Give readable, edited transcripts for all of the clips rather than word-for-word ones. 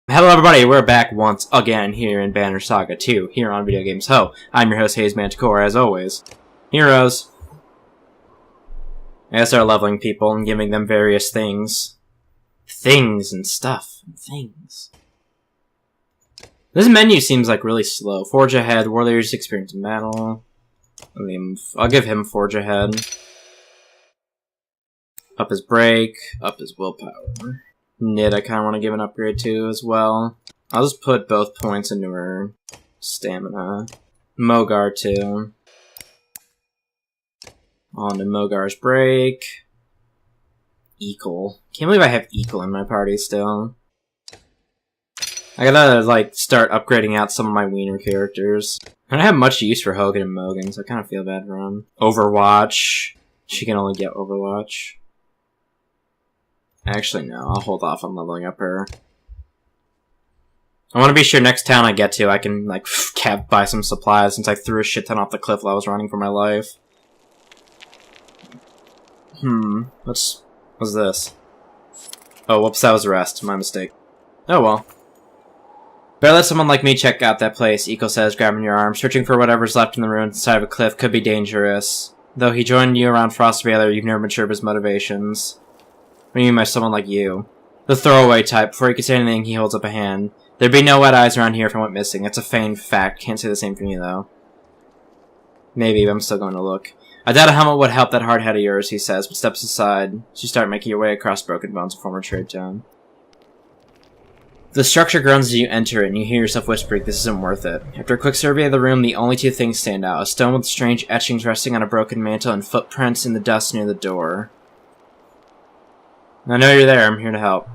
Hello everybody, we're back once again here in Banner Saga 2, here on Video Games Ho. I'm your host, Hayes Manticore, as always. Heroes. I start leveling people and giving them various things. Things and stuff. Things. This menu seems like really slow. Forge ahead, warriors experience in battle. I'll give him Forge ahead. Up his break, up his willpower. Nid I kind of want to give an upgrade to as well. I'll just put both points into her stamina. Mogar too. On to Mogar's break. Equal. Can't believe I have Equal in my party still. I gotta, like, start upgrading out some of my wiener characters. I don't have much use for Hogan and Mogan, so I kind of feel bad for him. Overwatch. She can only get Overwatch. Actually, no. I'll hold off on leveling up her. I want to be sure next town I get to, I can, like, buy some supplies since I threw a shit ton off the cliff while I was running for my life. What's this? Oh, whoops, that was a rest. My mistake. Oh, well. Better let someone like me check out that place, Eco says, grabbing your arm. Searching for whatever's left in the ruined side of a cliff could be dangerous. Though he joined you around Frost Veiler, you've never been sure of his motivations. What do you mean by someone like you? The throwaway type. Before he could say anything, he holds up a hand. There'd be no wet eyes around here if I went missing. It's a feigned fact. Can't say the same for me, though. Maybe, but I'm still going to look. I doubt a helmet would help that hard head of yours, he says, but steps aside. You start making your way across Broken Bones, a former trade town. The structure groans as you enter it, and you hear yourself whispering, this isn't worth it. After a quick survey of the room, the only two things stand out. A stone with strange etchings resting on a broken mantle and footprints in the dust near the door. I know you're there. I'm here to help.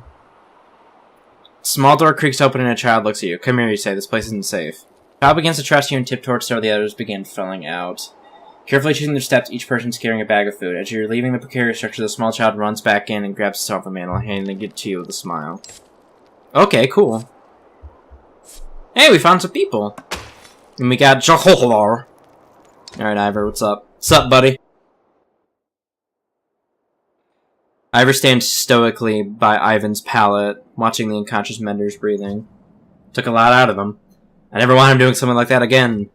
Small door creaks open and a child looks at you. Come here, you say. This place isn't safe. The child begins to trust you and tip towards the door. The others begin filling out. Carefully choosing their steps, each person's carrying a bag of food. As you're leaving the Procurator structure, the small child runs back in and grabs himself a mantle, handing it to you with a smile. Okay, cool. Hey, we found some people. And we got Jeholar. Alright, Ivor, what's up? What's up, buddy? Ivor stands stoically by Ivan's pallet, watching the unconscious Mender's breathing. Took a lot out of him. I never want him doing something like that again.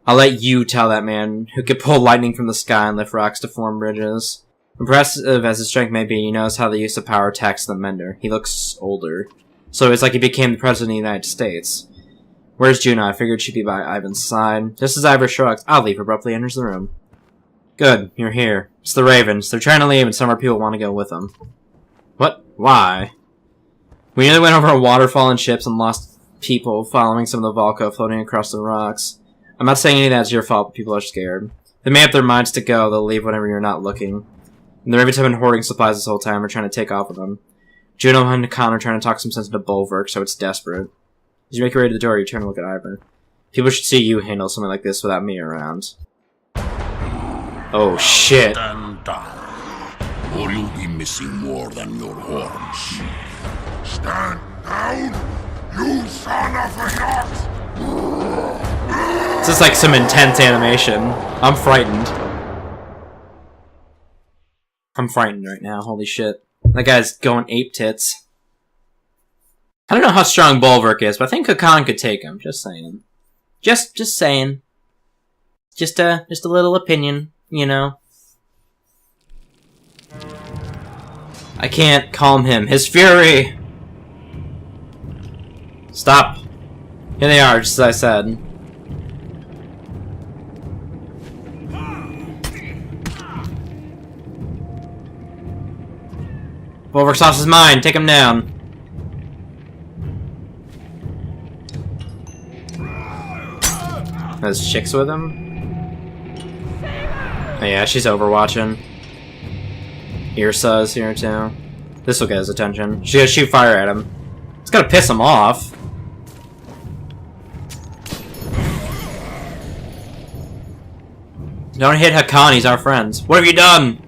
I'll let you tell that man, who could pull lightning from the sky and lift rocks to form bridges. Impressive as his strength may be, he knows how the use of power attacks the Mender. He looks older. So it's like he became the President of the United States. Where's Juno? I figured she'd be by Ivan's side. Just as Ivor shrugs, I'll leave, abruptly enters the room. Good, you're here. It's the Ravens. They're trying to leave and some of our people want to go with them. What? Why? We nearly went over a waterfall in ships and lost people following some of the Volco floating across the rocks. I'm not saying any of that's your fault, but people are scared. They may have their minds to go, they'll leave whenever you're not looking. And the Ravens have been hoarding supplies this whole time, we're trying to take off with them. Juno and Khan are trying to talk some sense into Bulwark, so it's desperate. As you make your way to the door, you turn to look at Ivor. People should see you handle something like this without me around. Oh shit. Stand down, or you'll be missing more than your horns. Stand down, you son of a yacht! This is like some intense animation. I'm frightened. I'm frightened right now, holy shit. That guy's going ape tits. I don't know how strong Bulwark is, but I think Hakan could take him. Just saying. Just saying. Just a little opinion. You know. I can't calm him. His fury! Stop. Here they are, just as I said. Bulwark's off his mind. Take him down. There's chicks with him? Oh yeah, she's overwatching. Irsa's here too. This will get his attention. She's gonna shoot fire at him. It's gonna piss him off. Don't hit Hakan, he's our friend. What have you done?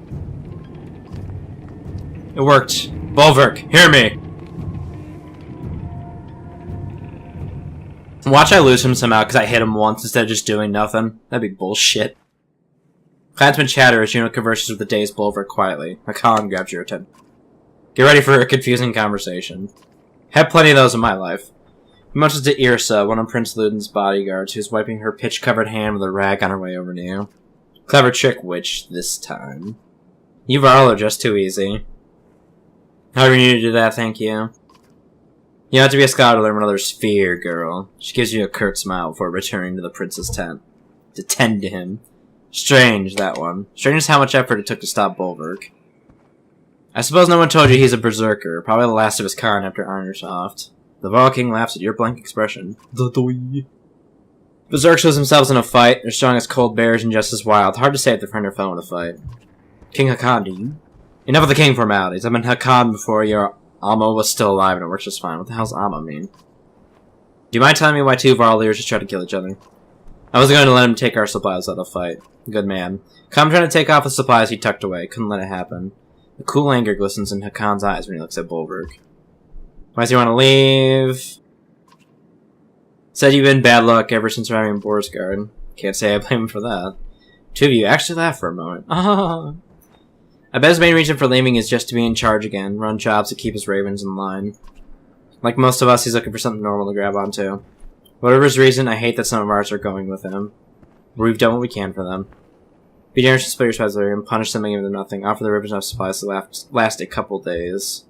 It worked. Bulwark, hear me. Watch I lose him somehow because I hit him once instead of just doing nothing. That'd be bullshit. Clansmen chatter as Juno converses with the dazed Bulwark quietly. Hakan grabs your attention. Get ready for a confusing conversation. Had plenty of those in my life. Much as to Irsa, one of Prince Ludin's bodyguards, who's wiping her pitch-covered hand with a rag on her way over to you. Clever trick, witch, this time. You Varl are just too easy. However you need to do that, thank you. You have to be a scholar to learn one other's fear, girl. She gives you a curt smile before returning to the prince's tent. To tend to him. Strange, that one. Strange is how much effort it took to stop Bulwark. I suppose no one told you he's a berserker, probably the last of his kind after Arnersoft. The Viking laughs at your blank expression. Berserk shows themselves in a fight. They're strong as cold bears and just as wild. Hard to say if they're friend or foe in a fight. King Hakan, do you? Enough of the king formalities. I've been Hakan before your Amma was still alive and it works just fine. What the hell's Amma mean? Do you mind telling me why two Varliers just tried to kill each other? I was going to let him take our supplies out of the fight. Good man. Come trying to take off the supplies he tucked away. Couldn't let it happen. The cool anger glistens in Hakan's eyes when he looks at Bulwark. Why does he want to leave? Said you've been bad luck ever since arriving in Borsgard. Can't say I blame him for that. Two of you actually laughed for a moment. Ah. I bet his main reason for leaving is just to be in charge again, run jobs to keep his ravens in line. Like most of us, he's looking for something normal to grab onto. Whatever his reason, I hate that some of ours are going with him. We've done what we can for them. Be generous to split your supplies and punish them and give them nothing. Offer the ravens enough supplies to last a couple days.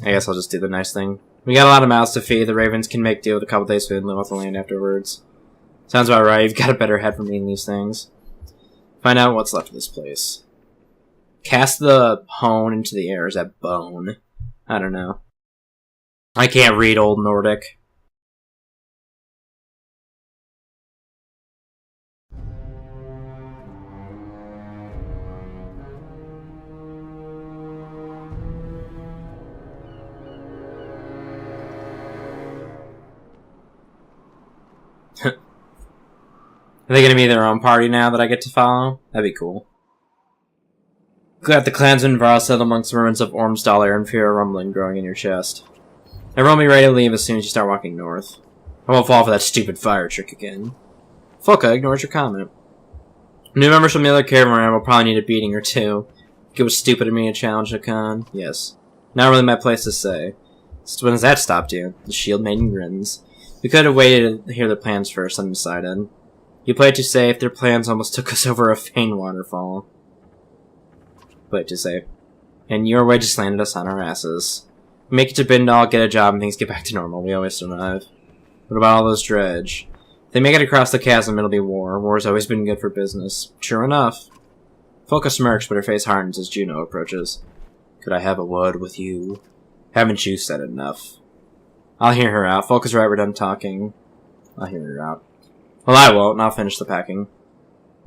I guess I'll just do the nice thing. We got a lot of mouths to feed. The ravens can make deal with a couple days food and live off the land afterwards. Sounds about right. You've got a better head from eating these things. Find out what's left of this place. Cast the hone into the air. Is that bone? I don't know. I can't read Old Nordic. Are they gonna be their own party now that I get to follow? That'd be cool. Glad the clansmen Varl settled amongst the ruins of Ormsdaler and feel a rumbling growing in your chest. Everyone will be ready to leave as soon as you start walking north. I won't fall for that stupid fire trick again. Folka ignores your comment. New members from the other caravan will probably need a beating or two. It was stupid of me to challenge Hakan. Yes. Not really my place to say. So when has that stopped you? The shield maiden grins. We could have waited to hear their plans first, undecided. You played too safe. Their plans almost took us over a faint waterfall. Played too safe. And your way just landed us on our asses. Make it to Bindal, get a job, and things get back to normal. We always survive. What about all those dredge? If they make it across the chasm, it'll be war. War's always been good for business. True enough. Folka smirks, but her face hardens as Juno approaches. Could I have a word with you? Haven't you said enough? I'll hear her out. Folka's right, we're done talking. I'll hear her out. Well, I won't, and I'll finish the packing.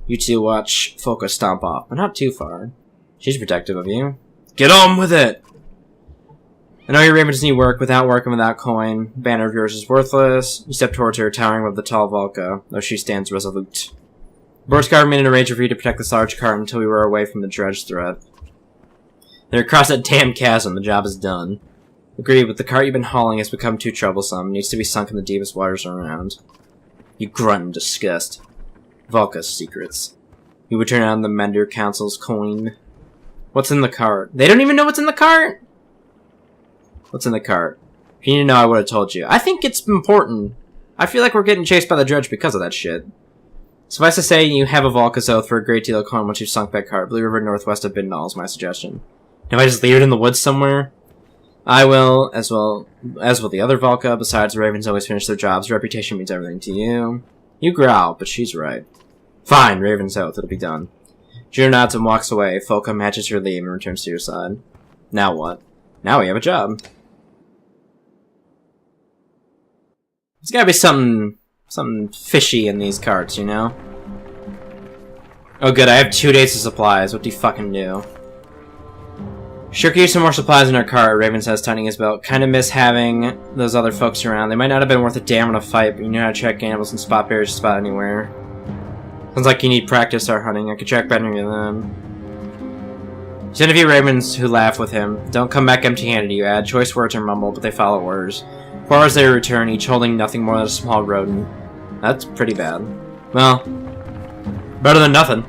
You two watch Folka stomp off, but not too far. She's protective of you. Get on with it! I know your ravens need work. Without work and without coin, banner of yours is worthless. You step towards her, towering above the tall Volka, though she stands resolute. Borskar made an arrangement for you to protect this large cart until we were away from the dredge threat. They're across that damn chasm. The job is done. Agreed, but the cart you've been hauling has become too troublesome. It needs to be sunk in the deepest waters around. You grunt in disgust. Volka's secrets. You would turn on the Mender Council's coin. What's in the cart? They don't even know what's in the cart? What's in the cart? If you didn't know, I would have told you. I think it's important. I feel like we're getting chased by the dredge because of that shit. Suffice to say, you have a Volka's oath for a great deal of coin once you've sunk that cart. Blue River northwest of Bindal is my suggestion. If I just leave it in the woods somewhere, I will, as will the other Volka. Besides, the ravens always finish their jobs. Reputation means everything to you. You growl, but she's right. Fine, Raven's oath. It'll be done. Juno nods and walks away. Folka matches her leave and returns to your side. Now what? Now we have a job. There's gotta be something fishy in these carts, you know? Oh good, I have 2 days of supplies. What do you fucking do? Sure could use some more supplies in our cart, Raven says, tightening his belt. Kinda miss having those other folks around. They might not have been worth a damn in a fight, but you know how to track animals and spot bears just about anywhere. Sounds like you need practice our hunting. I could track better than them. Send a few ravens who laugh with him. Don't come back empty-handed, you add. Choice words are mumbled, but they follow orders. 4 hours they return, each holding nothing more than a small rodent. That's pretty bad. Well, better than nothing.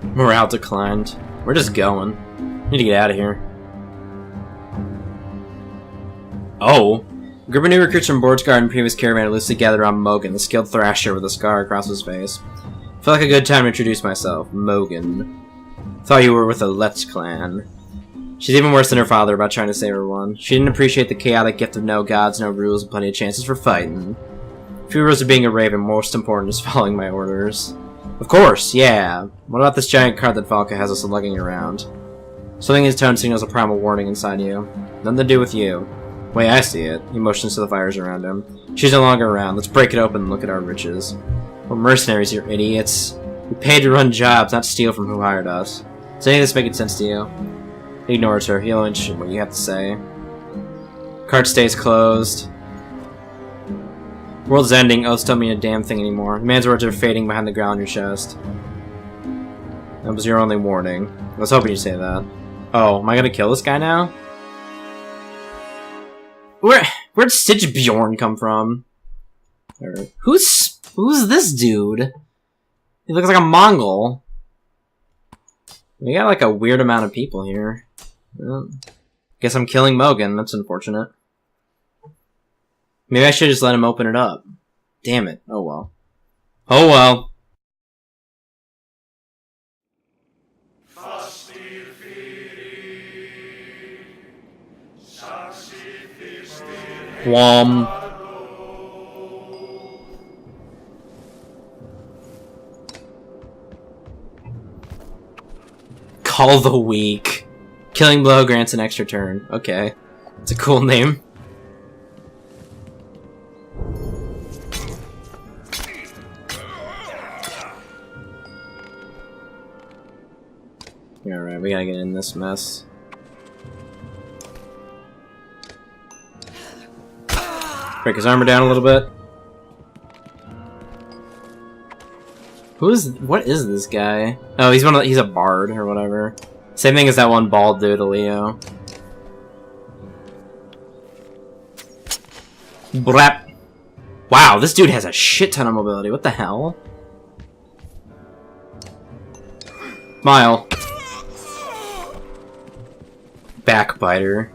Morale declined. We're just going. Need to get out of here. Oh! A group of new recruits from Board's Guard and previous caravan are loosely gathered around Mogan, the skilled thrasher with a scar across his face. Felt like a good time to introduce myself. Mogan. Thought you were with the Let's clan. She's even worse than her father about trying to save her one. She didn't appreciate the chaotic gift of no gods, no rules, and plenty of chances for fighting. Few rules of being a raven, most important is following my orders. Of course, yeah. What about this giant cart that Valka has us lugging around? Something in his tone signals a primal warning inside you. Nothing to do with you. Way I see it. He motions to the fires around him. She's no longer around. Let's break it open and look at our riches. We're mercenaries, you idiots. We paid to run jobs, not steal from who hired us. Does any of this make sense to you? He ignores her. He'll inch what you have to say. Cart stays closed. World's ending. Oaths don't mean a damn thing anymore. The man's words are fading behind the growl on your chest. That was your only warning. I was hoping you'd say that. Oh, am I gonna kill this guy now? Where'd Stitchbjorn come from? Who's this dude? He looks like a Mongol. We got like a weird amount of people here. Well, guess I'm killing Mogan. That's unfortunate. Maybe I should just let him open it up. Damn it. Oh well. Oh well. Whom. Call the Weak. Killing Blow grants an extra turn. Okay. It's a cool name. Alright, we gotta get in this mess. Break his armor down a little bit. What is this guy? Oh, he's a bard or whatever. Same thing as that one bald dude, Leo. Brap. Wow, this dude has a shit ton of mobility. What the hell? Smile. Backbiter.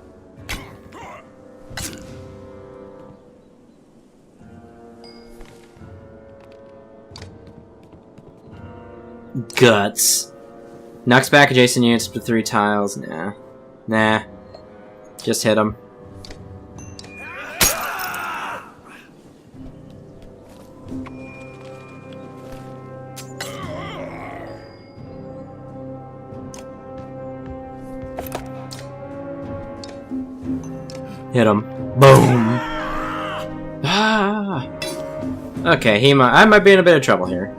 Guts. Knocks back adjacent units to 3 tiles. Nah. Nah. Just hit him. Hit him. Boom. Ah. Okay, I might be in a bit of trouble here.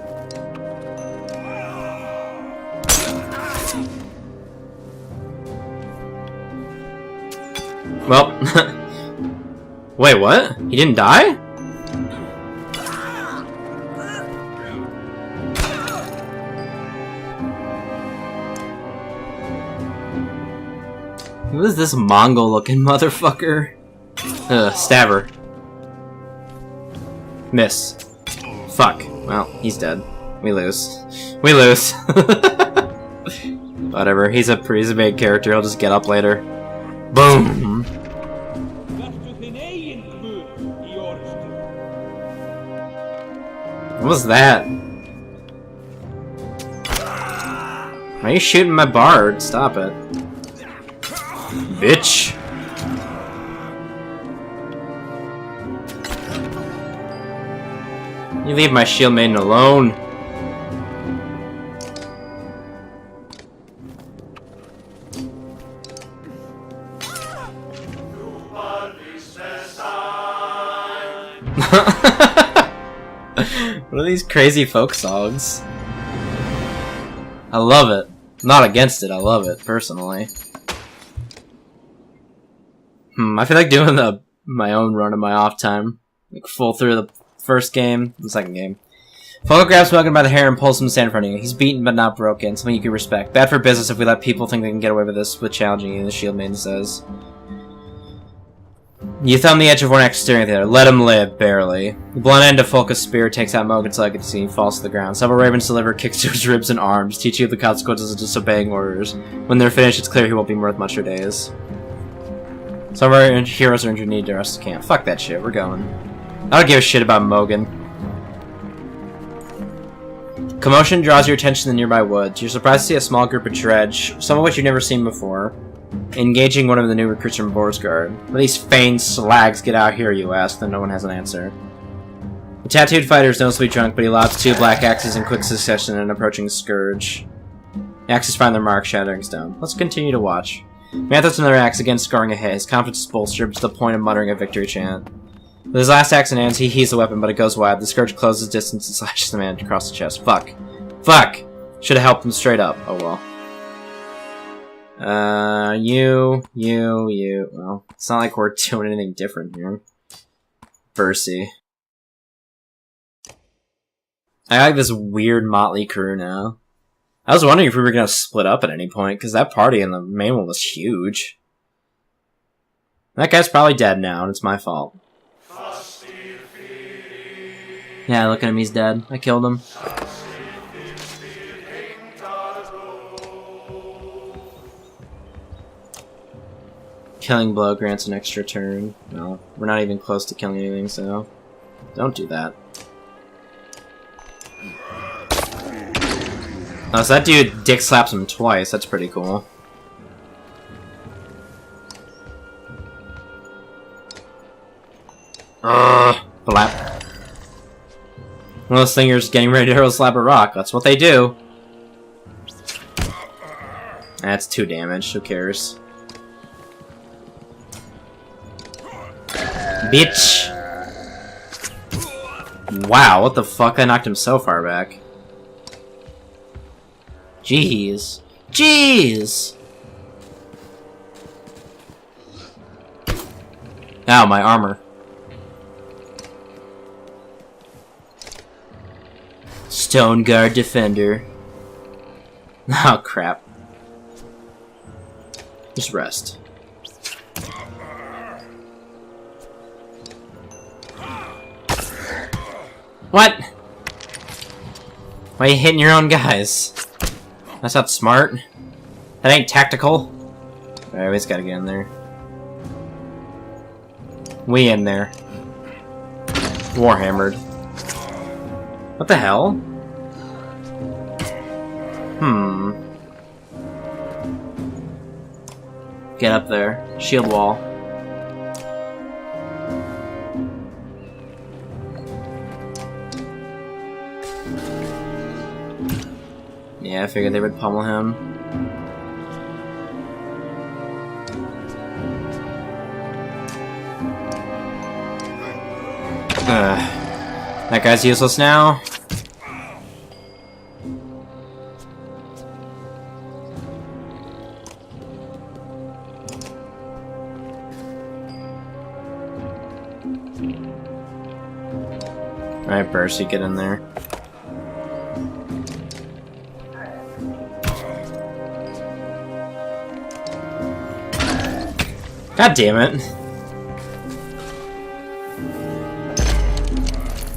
Well, wait, what? He didn't die? Who is this Mongol-looking motherfucker? Stabber. Miss. Fuck. Well, he's dead. We lose. We lose. Whatever. He's a big character. He'll just get up later. Boom. What was that? Why are you shooting my bard? Stop it. Bitch. You leave my shield maiden alone. What are these crazy folk songs? I love it. I'm not against it, I love it, personally. I feel like doing my own run in my off time. Like full through the first game, the second game. Falco grabs Mogan by the hair and pulls him to stand in front of you. He's beaten but not broken, something you can respect. Bad for business if we let people think they can get away with this with challenging you, the shield maiden says. You thumb the edge of one axe steering there. Let him live, barely. The blunt end of Folka's spear takes out Mogan's legacy and falls to the ground. Several ravens deliver kicks to his ribs and arms, teaching you the consequences of disobeying orders. When they're finished, it's clear he won't be worth much for days. Some of our heroes are injured and need to rest the camp. Fuck that shit, we're going. I don't give a shit about Mogan. Commotion draws your attention to the nearby woods. You're surprised to see a small group of dredge, some of which you've never seen before, engaging one of the new recruits from Borsgard. When these feigned slags get out here, you ask, then no one has an answer. The tattooed fighter is noticeably drunk, but he lobs 2 black axes in quick succession and an approaching Scourge. The axes find their mark, shattering stone. Let's continue to watch. Man throws another axe, again scoring a hit. His confidence is bolstered to the point of muttering a victory chant. With his last axe in hands, he heaves the weapon, but it goes wide. The Scourge closes distance and slashes the man across the chest. Fuck. Fuck! Should have helped him straight up. Oh well. You. Well, it's not like we're doing anything different here. Versi. I like this weird motley crew now. I was wondering if we were gonna split up at any point, because that party in the main one was huge. That guy's probably dead now, and it's my fault. Yeah, look at him, he's dead. I killed him. Killing blow grants an extra turn. No, we're not even close to killing anything, so don't do that. Oh, so that dude dick slaps him twice. That's pretty cool. Flap. One of those slingers getting ready to hurl a slab of rock. That's what they do. That's 2 damage. Who cares? Bitch! Wow, what the fuck? I knocked him so far back. Jeez. Jeez! Ow, my armor. Stone Guard Defender. Oh, crap. Just rest. What? Why are you hitting your own guys? That's not smart. That ain't tactical. Alright, we just gotta get in there. We in there. Warhammered. What the hell? Get up there. Shield wall. Yeah, I figured they would pummel him. That guy's useless now. Alright, Percy, get in there. God damn it.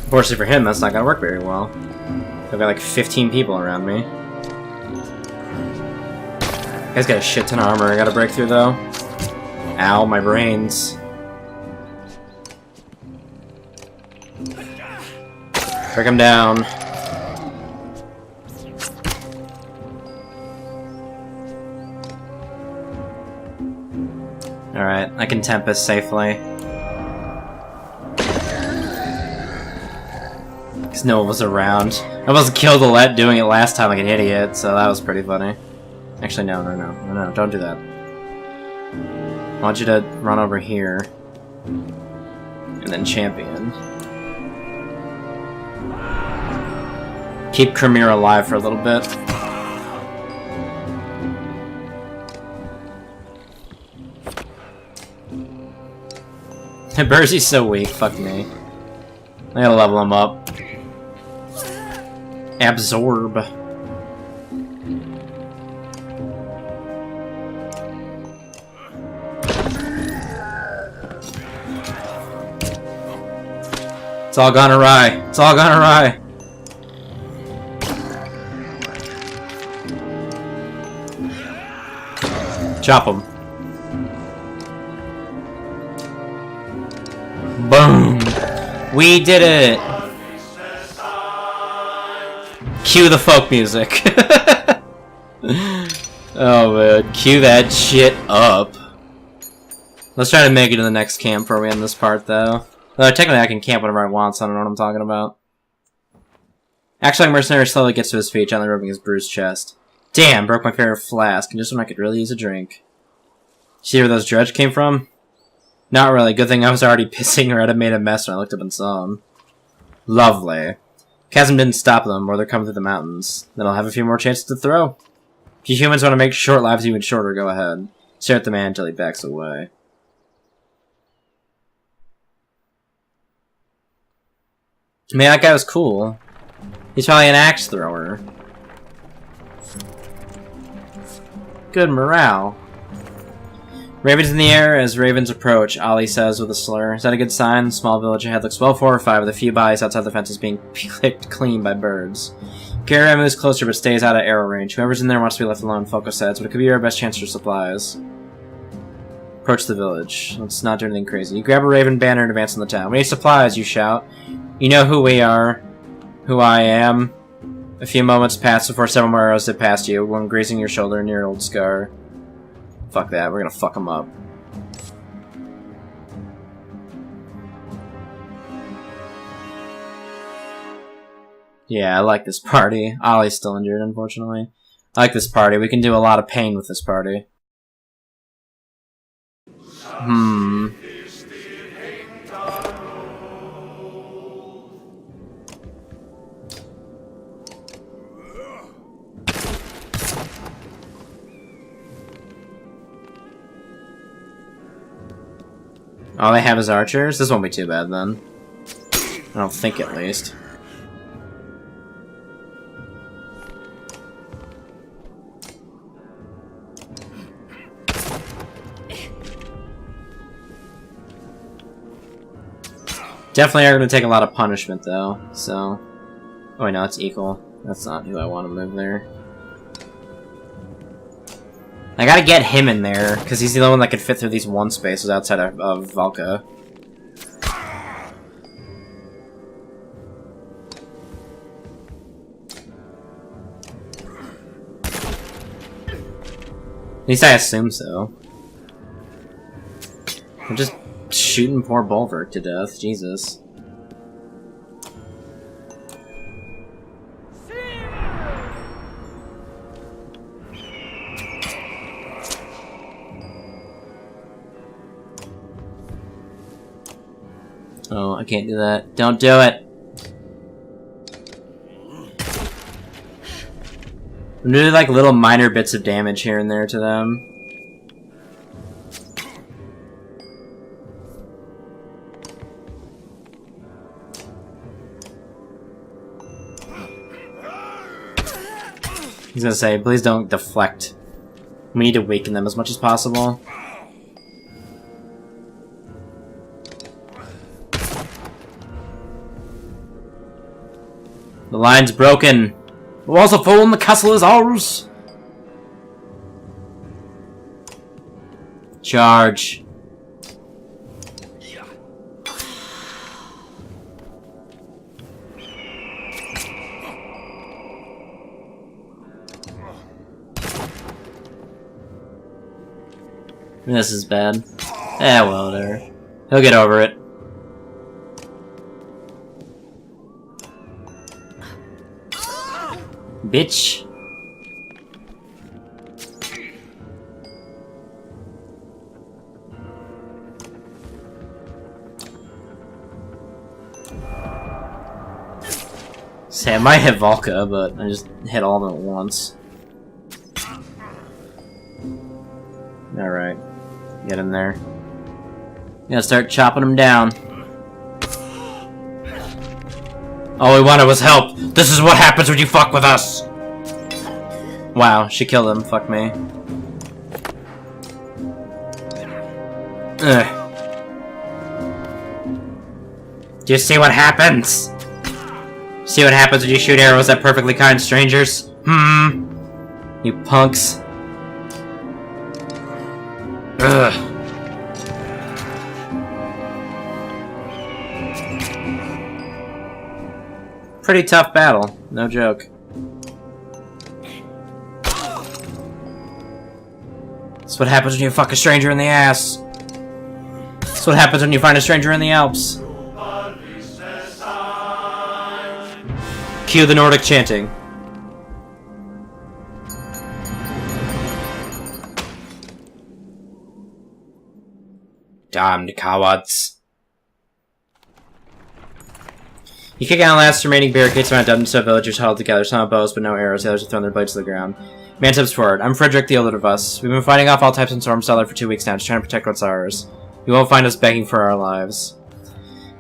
Unfortunately for him, that's not gonna work very well. I've got like 15 people around me. Guy's got a shit ton of armor I gotta break through though. Ow, my brains. Break him down. Alright, I can Tempest safely. Because no one was around. I was killed doing it last time like an idiot, so that was pretty funny. Actually, no, don't do that. I want you to run over here. And then champion. Keep Kremir alive for a little bit. Berzy's so weak, fuck me. I gotta level him up. Absorb. It's all gone awry. It's all gone awry. Chop him. Boom. We did it. Cue the folk music. Oh man, cue that shit up. Let's try to make it to the next camp before we end this part, though. Technically I can camp whenever I want, so I don't know what I'm talking about. Actually, mercenary slowly gets to his feet, gently rubbing his bruised chest. Damn, broke my favorite flask, and just when I could really use a drink. See where those dredge came from? Not really. Good thing I was already pissing or I'd have made a mess when I looked up and saw them. Lovely. Chasm didn't stop them, or they're coming through the mountains. Then I'll have a few more chances to throw. If you humans want to make short lives even shorter, go ahead. Stare at the man until he backs away. Man, that guy was cool. He's probably an axe thrower. Good morale. Ravens in the air as ravens approach, Ali says with a slur. Is that a good sign? The small village ahead looks well fortified with a few bodies outside the fences being picked clean by birds. Caravan moves closer but stays out of arrow range. Whoever's in there wants to be left alone, Falco says, but it could be our best chance for supplies. Approach the village. Let's not do anything crazy. You grab a raven banner and advance in the town. We need supplies, you shout. You know who we are. Who I am. A few moments pass before several more arrows hit past you, one grazing your shoulder near your old scar. Fuck that, we're gonna fuck him up. Yeah, I like this party. Ollie's still injured, unfortunately. I like this party. We can do a lot of pain with this party. All they have is archers? This won't be too bad, then. I don't think, at least. Definitely are going to take a lot of punishment, though, so... Oh, wait, no, it's equal. That's not who I want to move there. I gotta get him in there, because he's the only one that can fit through these one spaces outside of Valka. At least I assume so. I'm just shooting poor Bulwark to death, Jesus. Oh, I can't do that. Don't do it! I'm doing like little minor bits of damage here and there to them. He's gonna say, please don't deflect. We need to weaken them as much as possible. The line's broken. The walls are full and the castle is ours. Charge. This is bad. Eh, well, whatever. He'll get over it. Bitch. Say, I might hit Valka, but I just hit all of them at once. Alright. Get in there. Gotta start chopping them down. All we wanted was help. This is what happens when you fuck with us. Wow, she killed him. Fuck me. Ugh. Do you see what happens? See what happens when you shoot arrows at perfectly kind strangers? You punks. Ugh. Pretty tough battle, no joke. That's what happens when you fuck a stranger in the ass. That's what happens when you find a stranger in the Alps. Cue the Nordic chanting. Damned cowards. You kick out the last remaining barricades around dozens of villagers huddled together, some with bows but no arrows, the others have thrown their blades to the ground. Man steps forward. I'm Frederick, the older of us. We've been fighting off all types of storm cellar for 2 weeks now, just trying to protect what's ours. You won't find us begging for our lives.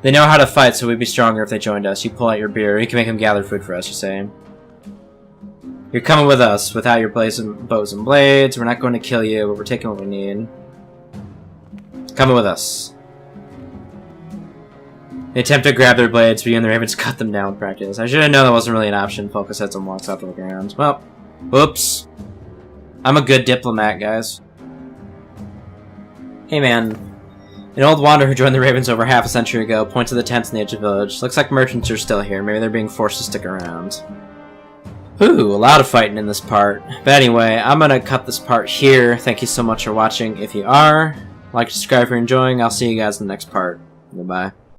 They know how to fight, so we'd be stronger if they joined us. You pull out your beer, you can make them gather food for us, you say. You're coming with us, without your bows and blades. We're not going to kill you, but we're taking what we need. Coming with us. They attempt to grab their blades, but you and the Ravens cut them down with practice. I should have known that wasn't really an option. Focus heads and walks off to the ground. Well, whoops. I'm a good diplomat, guys. Hey, man. An old wanderer who joined the Ravens over half a century ago points to the tents in the edge of the village. Looks like merchants are still here. Maybe they're being forced to stick around. Ooh, a lot of fighting in this part. But anyway, I'm gonna cut this part here. Thank you so much for watching. If you are, like, subscribe if you're enjoying. I'll see you guys in the next part. Goodbye.